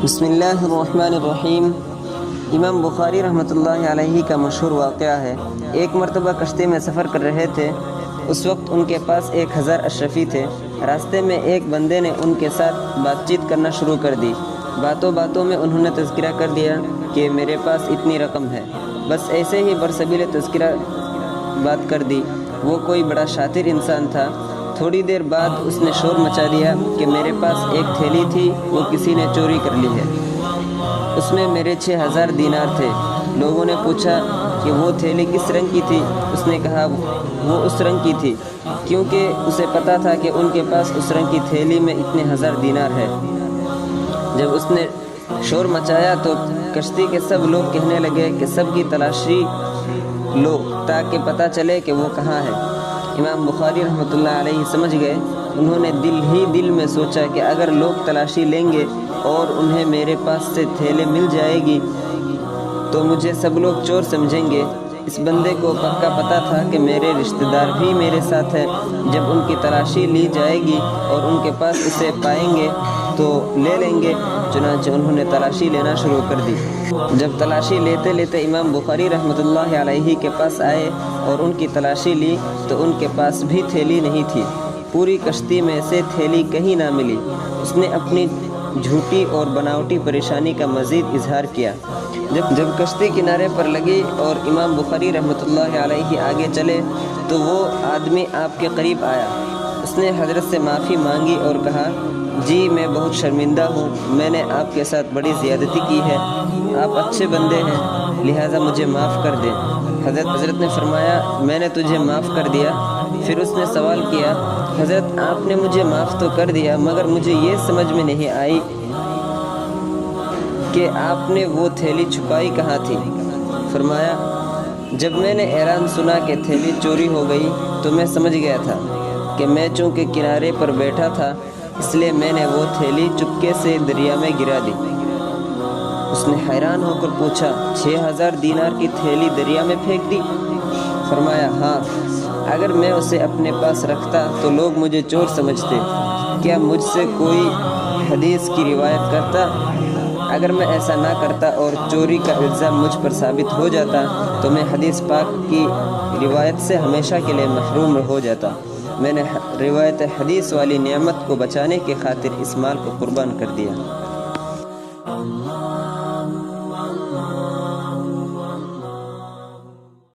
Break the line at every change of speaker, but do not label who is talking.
بسم اللہ الرحمن الرحیم۔ امام بخاری رحمۃ اللہ علیہ کا مشہور واقعہ ہے۔ ایک مرتبہ کشتی میں سفر کر رہے تھے۔ اس وقت ان کے پاس 1000 اشرفی تھے۔ راستے میں ایک بندے نے ان کے ساتھ بات چیت کرنا شروع کر دی۔ باتوں باتوں میں انہوں نے تذکرہ کر دیا کہ میرے پاس اتنی رقم ہے۔ بس ایسے ہی برسبیل تذکرہ بات کر دی۔ وہ کوئی بڑا شاطر انسان تھا۔ تھوڑی دیر بعد اس نے شور مچا دیا کہ میرے پاس ایک تھیلی تھی، وہ کسی نے چوری کر لی ہے۔ اس میں میرے 6000 دینار تھے۔ لوگوں نے پوچھا کہ وہ تھیلی کس رنگ کی تھی؟ اس نے کہا وہ اس رنگ کی تھی، کیونکہ اسے پتا تھا کہ ان کے پاس اس رنگ کی تھیلی میں اتنے 1000 دینار ہے۔ جب اس نے شور مچایا تو کشتی کے سب لوگ کہنے لگے کہ سب کی تلاشی لو تاکہ پتہ چلے کہ وہ کہاں ہے۔ امام بخاری رحمۃ اللہ علیہ سمجھ گئے۔ انہوں نے دل میں سوچا کہ اگر لوگ تلاشی لیں گے اور انہیں میرے پاس سے تھیلے مل جائے گی تو مجھے سب لوگ چور سمجھیں گے۔ اس بندے کو پکا پتہ تھا کہ میرے رشتہ دار بھی میرے ساتھ ہیں۔ جب ان کی تلاشی لی جائے گی اور ان کے پاس اسے پائیں گے تو لے لیں گے۔ چنانچہ انہوں نے تلاشی لینا شروع کر دی۔ جب تلاشی لیتے لیتے امام بخاری رحمۃ اللہ علیہ کے پاس آئے اور ان کی تلاشی لی تو ان کے پاس بھی تھیلی نہیں تھی۔ پوری کشتی میں سے تھیلی کہیں نہ ملی۔ اس نے اپنی جھوٹی اور بناوٹی پریشانی کا مزید اظہار کیا۔ جب کشتی کنارے پر لگی اور امام بخاری رحمۃ اللہ علیہ آگے چلے تو وہ آدمی آپ کے قریب آیا۔ اس نے حضرت سے معافی مانگی اور کہا، جی میں بہت شرمندہ ہوں، میں نے آپ کے ساتھ بڑی زیادتی کی ہے۔ آپ اچھے بندے ہیں، لہٰذا مجھے معاف کر دیں۔ حضرت نے فرمایا، میں نے تجھے معاف کر دیا۔ پھر اس نے سوال کیا، حضرت آپ نے مجھے معاف تو کر دیا مگر مجھے یہ سمجھ میں نہیں آئی کہ آپ نے وہ تھیلی چھپائی کہاں تھی؟ فرمایا، جب میں نے اعلان سنا کہ تھیلی چوری ہو گئی تو میں سمجھ گیا تھا کہ میں چونکہ کنارے پر بیٹھا تھا اس لیے میں نے وہ تھیلی چپکے سے دریا میں گرا دی۔ اس نے حیران ہو کر پوچھا، 6000 دینار کی تھیلی دریا میں پھینک دی؟ فرمایا، ہاں، اگر میں اسے اپنے پاس رکھتا تو لوگ مجھے چور سمجھتے۔ کیا مجھ سے کوئی حدیث کی روایت کرتا؟ اگر میں ایسا نہ کرتا اور چوری کا الزام مجھ پر ثابت ہو جاتا تو میں حدیث پاک کی روایت سے ہمیشہ کے لیے محروم ہو جاتا۔ میں نے روایت حدیث والی نعمت کو بچانے کی خاطر اس مال کو قربان کر دیا۔